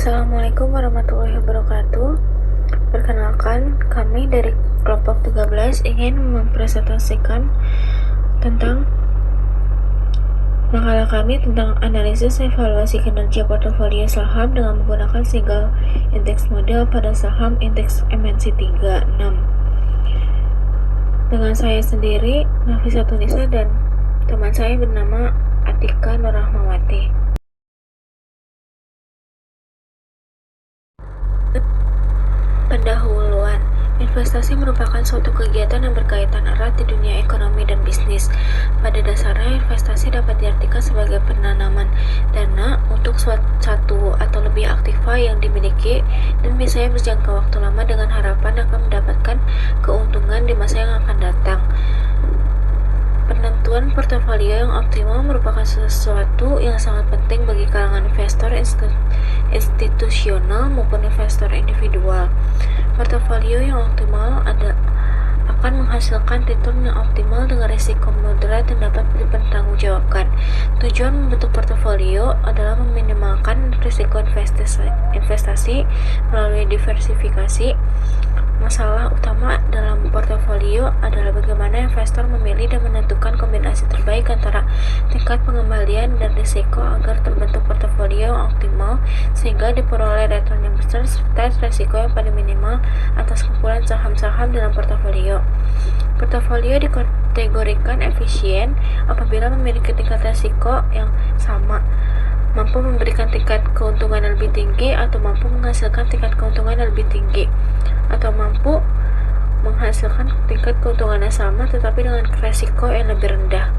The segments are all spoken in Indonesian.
Assalamualaikum warahmatullahi wabarakatuh. Perkenalkan, kami dari kelompok 13 ingin mempresentasikan tentang makalah kami tentang analisis evaluasi kinerja portofolio saham dengan menggunakan single index model pada saham indeks MNC 36. Dengan saya sendiri, Nafisa Tunisa, dan teman saya bernama Atika Nurrahmawati. Pendahuluan. Investasi merupakan suatu kegiatan yang berkaitan erat di dunia ekonomi dan bisnis. Pada dasarnya, investasi dapat diartikan sebagai penanaman dana untuk satu atau lebih aktiva yang dimiliki dan biasanya berjangka waktu lama dengan harapan akan mendapatkan keuntungan di masa yang akan datang. Penentuan portofolio yang optimal merupakan sesuatu yang sangat penting bagi kalangan investor institusional maupun investor individual. Portofolio yang optimal akan menghasilkan return yang optimal dengan risiko moderat dan dapat dipertanggungjawabkan. Tujuan membentuk portofolio adalah meminimalkan risiko investasi melalui diversifikasi. Masalah utama dalam portofolio adalah bagaimana investor memilih dan menentukan kombinasi terbaik antara tingkat pengembalian dan risiko agar terbentuk portofolio yang optimal sehingga diperoleh return yang besar serta risiko yang paling minimal atas kumpulan saham-saham dalam portofolio. Portofolio dikategorikan efisien apabila memiliki tingkat risiko yang sama, mampu memberikan tingkat keuntungan yang lebih tinggi atau mampu menghasilkan tingkat keuntungan yang lebih tinggi, atau mampu menghasilkan tingkat keuntungan yang sama tetapi dengan risiko yang lebih rendah.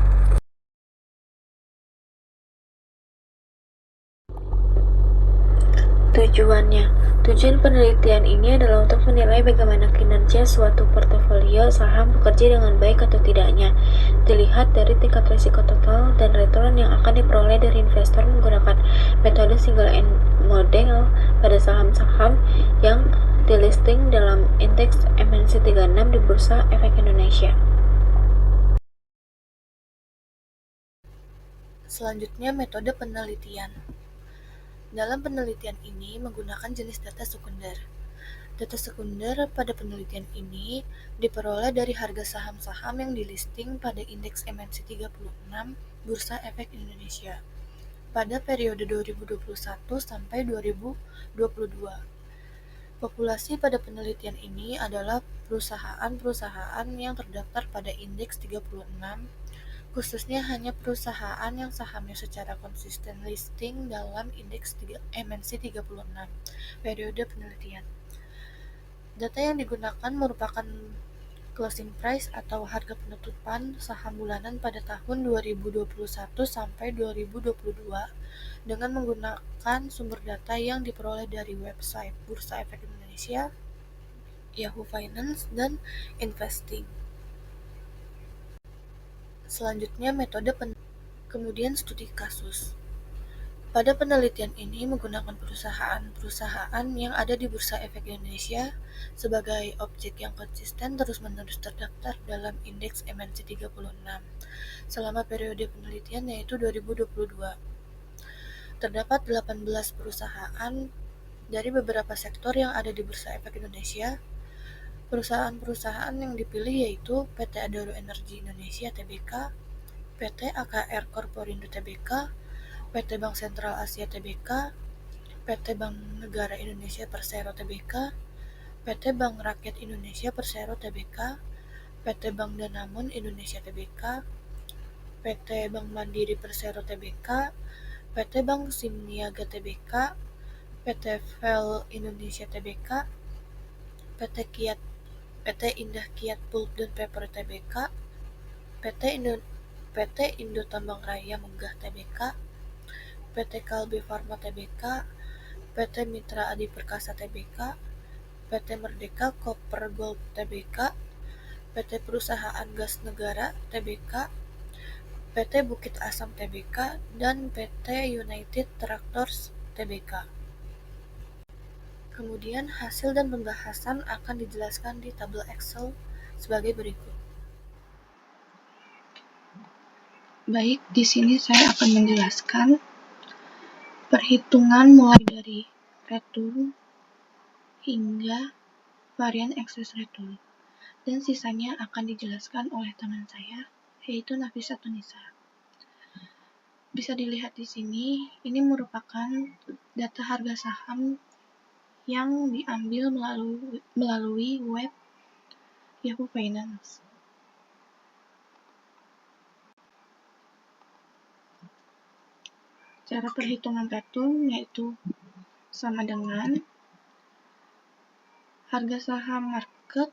Tujuan penelitian ini adalah untuk menilai bagaimana kinerja suatu portofolio saham bekerja dengan baik atau tidaknya, dilihat dari tingkat risiko total dan return yang akan diperoleh dari investor menggunakan metode single end model pada saham-saham yang dilisting dalam indeks MNC 36 di Bursa Efek Indonesia. Selanjutnya, metode penelitian. Dalam penelitian ini menggunakan jenis data sekunder. Data sekunder pada penelitian ini diperoleh dari harga saham-saham yang dilisting pada indeks MNC 36 Bursa Efek Indonesia pada periode 2021 sampai 2022. Populasi pada penelitian ini adalah perusahaan-perusahaan yang terdaftar pada indeks 36, khususnya hanya perusahaan yang sahamnya secara konsisten listing dalam indeks MNC 36 periode penelitian. Data yang digunakan merupakan closing price atau harga penutupan saham bulanan pada tahun 2021 sampai 2022 dengan menggunakan sumber data yang diperoleh dari website Bursa Efek Indonesia, Yahoo Finance, dan Investing. Selanjutnya, metode kemudian studi kasus. Pada penelitian ini menggunakan perusahaan-perusahaan yang ada di Bursa Efek Indonesia sebagai objek yang konsisten terus-menerus terdaftar dalam indeks MNC 36 selama periode penelitian yaitu 2022. Terdapat 18 perusahaan dari beberapa sektor yang ada di Bursa Efek Indonesia. Perusahaan-perusahaan yang dipilih yaitu PT Adaro Energi Indonesia Tbk, PT AKR Korporindo Tbk, PT Bank Sentral Asia Tbk, PT Bank Negara Indonesia Persero Tbk, PT Bank Rakyat Indonesia Persero Tbk, PT Bank Danamon Indonesia Tbk, PT Bank Mandiri Persero Tbk, PT Bank Simniaga Tbk, PT Vel Indonesia Tbk, PT Indah Kiat Pulp dan Paper Tbk, PT Indo Tambang Raya Megah Tbk, PT Kalbe Farma Tbk, PT Mitra Adi Perkasa Tbk, PT Merdeka Copper Gold Tbk, PT Perusahaan Gas Negara Tbk, PT Bukit Asam Tbk, dan PT United Tractors Tbk. Kemudian hasil dan pembahasan akan dijelaskan di tabel Excel sebagai berikut. Baik, di sini saya akan menjelaskan perhitungan mulai dari return hingga varian excess return. Dan sisanya akan dijelaskan oleh teman saya, yaitu Nafisa Tunisa. Bisa dilihat di sini, ini merupakan data harga saham yang diambil melalui web Yahoo Finance. Cara perhitungan return yaitu sama dengan harga saham market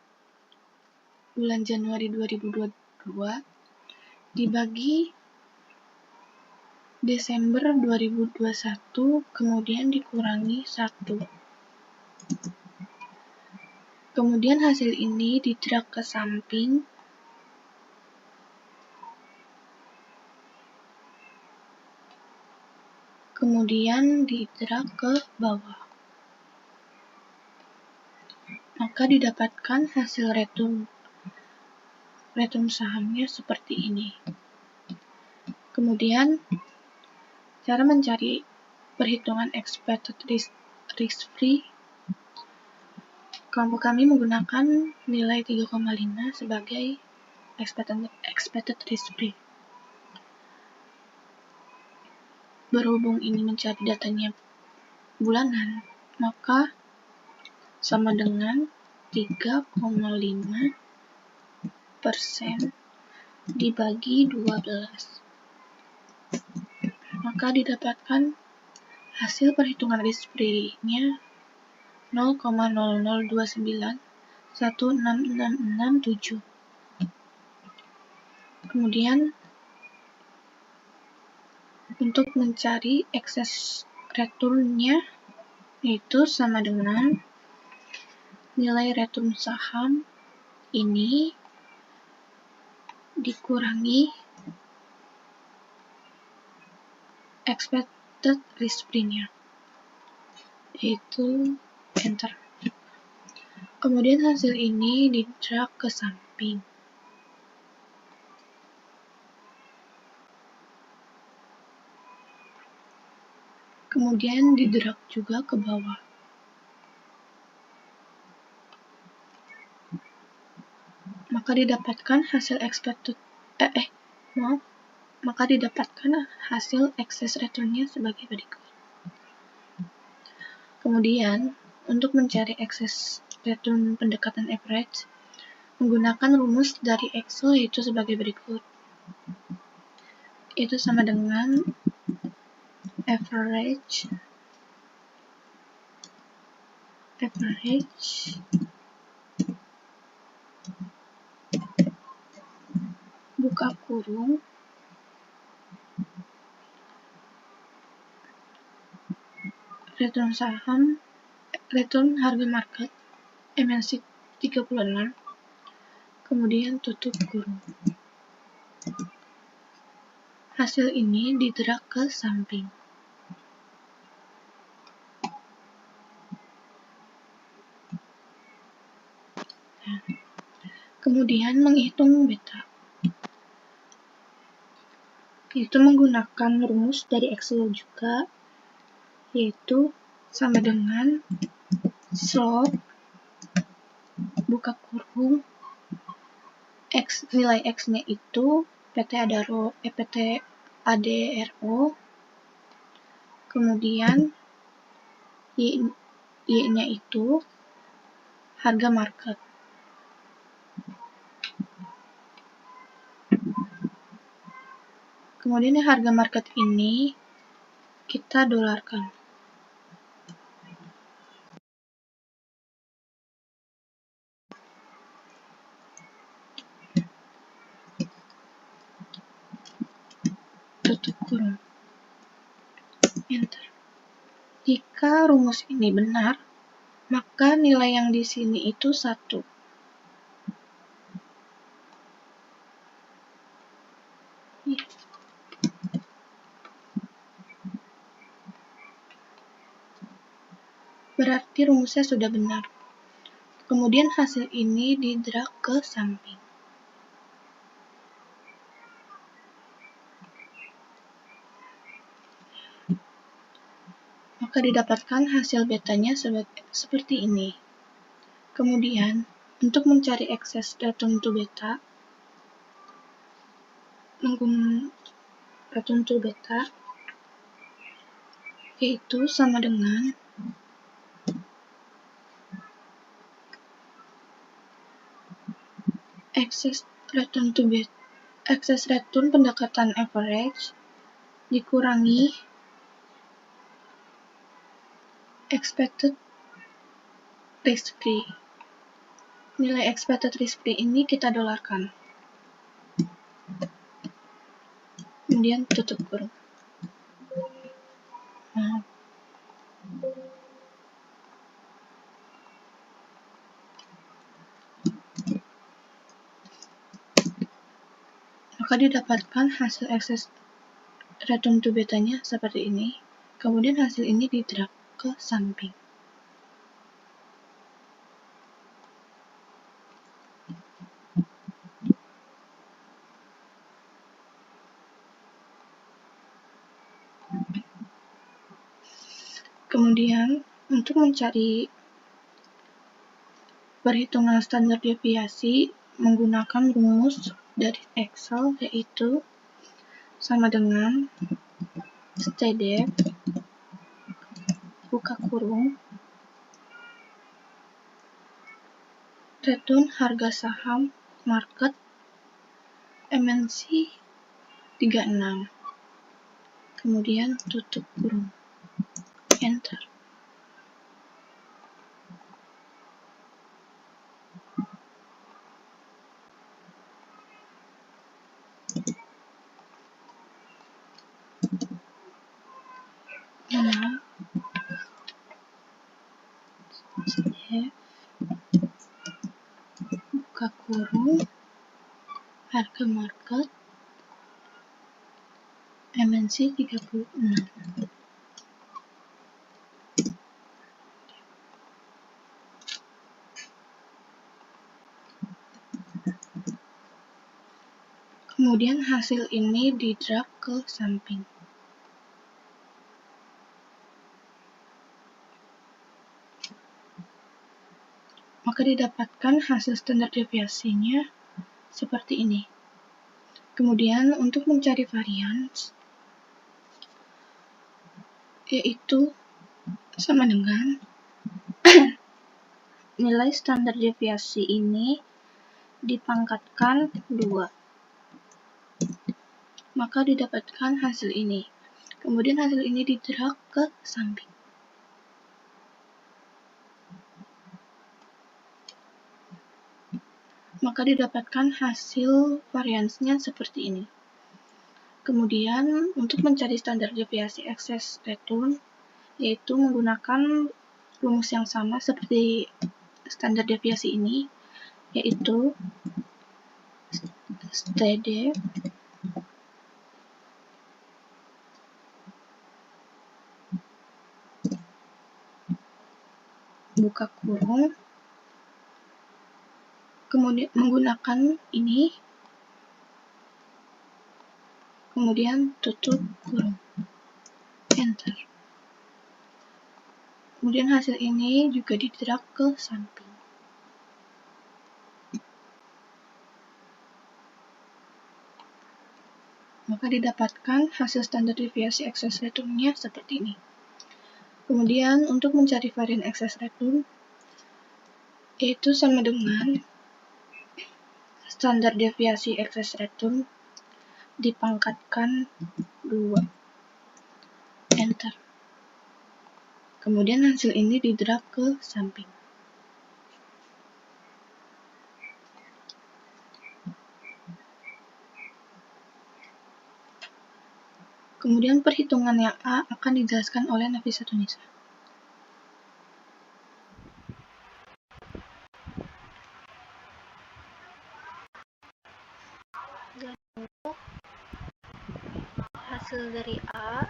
bulan Januari 2022 dibagi Desember 2021 kemudian dikurangi 1. Kemudian hasil ini di-drag ke samping kemudian di-drag ke bawah. Maka didapatkan hasil return sahamnya seperti ini. Kemudian cara mencari perhitungan expected risk free, kelompok kami menggunakan nilai 3,5 sebagai expected risk free. Berhubung ini mencari datanya bulanan, maka sama dengan 3,5% dibagi 12. Maka didapatkan hasil perhitungan risk free-nya 0,0029166667. Kemudian untuk mencari excess return-nya yaitu sama dengan nilai return saham ini dikurangi expected risk free-nya, yaitu enter. Kemudian hasil ini di-drag ke samping. Kemudian di-drag juga ke bawah. Maka didapatkan hasil excess return-nya sebagai berikut. Kemudian, untuk mencari excess return pendekatan average, menggunakan rumus dari Excel yaitu sebagai berikut. Itu sama dengan average buka kurung return harga market MNC 36 kemudian tutup kurung. Hasil ini di-drag ke samping. Kemudian menghitung beta, itu menggunakan rumus dari Excel juga, yaitu sama dengan slope buka kurung nilai X-nya itu PT ADRO, kemudian Y-nya itu harga market. Kemudian harga market ini kita dolarkan. Tutup kurung. Enter. Jika rumus ini benar, maka nilai yang di sini itu 1. Berarti rumusnya sudah benar. Kemudian hasil ini di-drag ke samping. maka didapatkan hasil betanya seperti ini. Kemudian, untuk mencari excess return to beta, yaitu sama dengan excess return pendekatan average dikurangi expected risk free. Nilai expected risk free ini kita dolarkan. Kemudian tutup kurung. Maka didapatkan hasil excess return to betanya seperti ini. Kemudian hasil ini di-drag ke samping. Kemudian, untuk mencari perhitungan standar deviasi menggunakan rumus dari Excel, yaitu sama dengan STDEV buka kurung return harga saham market MNC 36, kemudian tutup kurung, enter. Nah, STDEV buka kurung harga market MNC 36. Kemudian hasil ini di-drag ke samping. Maka didapatkan hasil standar deviasinya seperti ini. Kemudian untuk mencari varians, yaitu sama dengan nilai standar deviasi ini dipangkatkan 2. Maka didapatkan hasil ini. Kemudian hasil ini di-drag ke samping. Maka didapatkan hasil variansnya seperti ini. Kemudian untuk mencari standar deviasi excess return, yaitu menggunakan rumus yang sama seperti standar deviasi ini, yaitu STD buka kurung, kemudian menggunakan ini, kemudian tutup kurung, enter. Kemudian hasil ini juga di-drag ke samping. Maka didapatkan hasil standar deviasi excess return-nya seperti ini. Kemudian untuk mencari varian excess return, yaitu sama dengan standar deviasi excess return dipangkatkan 2, enter. Kemudian hasil ini di-drag ke samping. Kemudian perhitungan yang A akan dijelaskan oleh Nafisa Tunisa. Dan untuk hasil dari A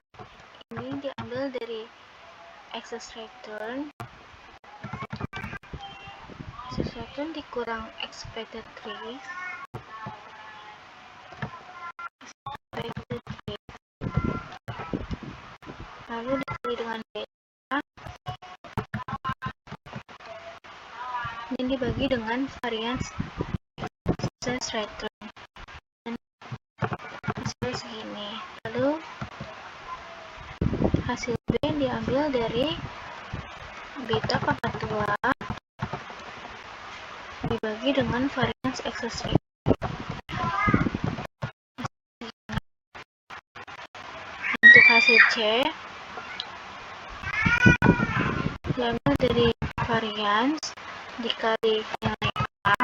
ini diambil dari excess return dikurang expected risk lalu dikali dengan dan dibagi dengan variance excess return, dan hasil segini. Lalu hasil B diambil dari beta pangkat 2 dibagi dengan variance excess return. Untuk hasil C diambil dari variance dikali nilai A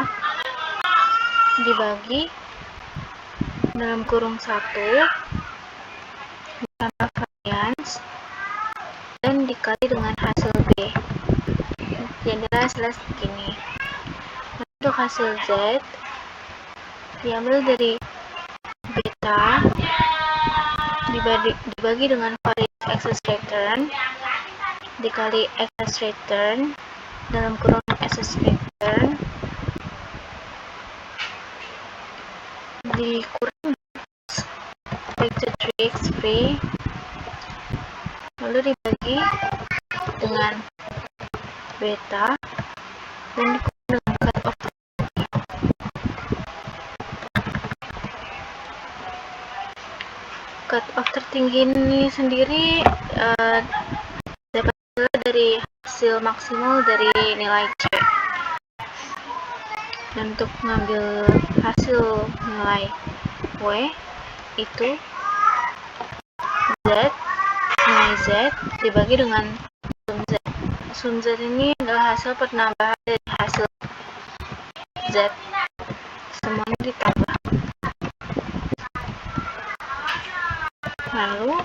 dibagi dalam kurung 1 ditambah variance dan dikali dengan hasil B. Jadilah hasilnya segini. Untuk hasil Z diambil dari beta dibagi dengan variance excess return dikali excess return dalam kurung excess return dikurang expected risk free, lalu dibagi dengan beta dan dikurang dengan cut off. Cut off tertinggi ini sendiri dapat dari hasil maksimal dari nilai C. Dan untuk mengambil hasil nilai W itu nilai Z dibagi dengan sum Z. Sum Z ini adalah hasil penambahan dari hasil Z, semuanya ditambah. Lalu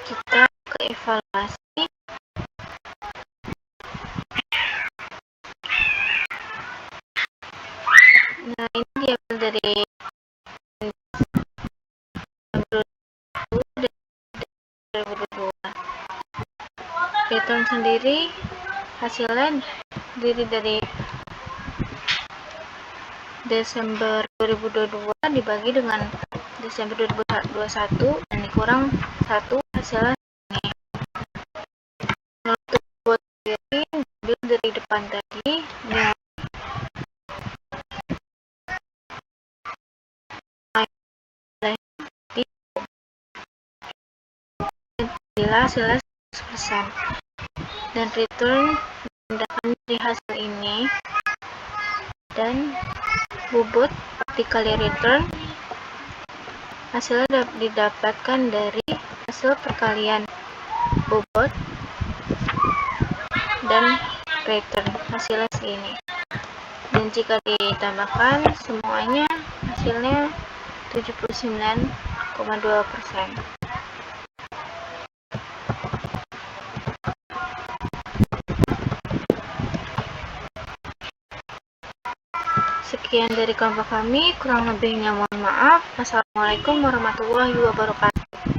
kita ke evaluasi. Nah, ini diambil dari return sendiri hasilnya dari Desember 2022 dibagi dengan Desember 2021 dan dikurang 1 hasilnya ini. Untuk buat sendiri ambil dari depan tadi bila hasilnya 100% dan return menggunakan dari hasil ini dan bobot dikali return hasilnya didapatkan dari hasil perkalian bobot dan return, hasilnya segini. Dan jika ditambahkan semuanya hasilnya 79,2%. Sekian dari kelompok kami, kurang lebihnya mohon maaf. Wassalamualaikum warahmatullahi wabarakatuh.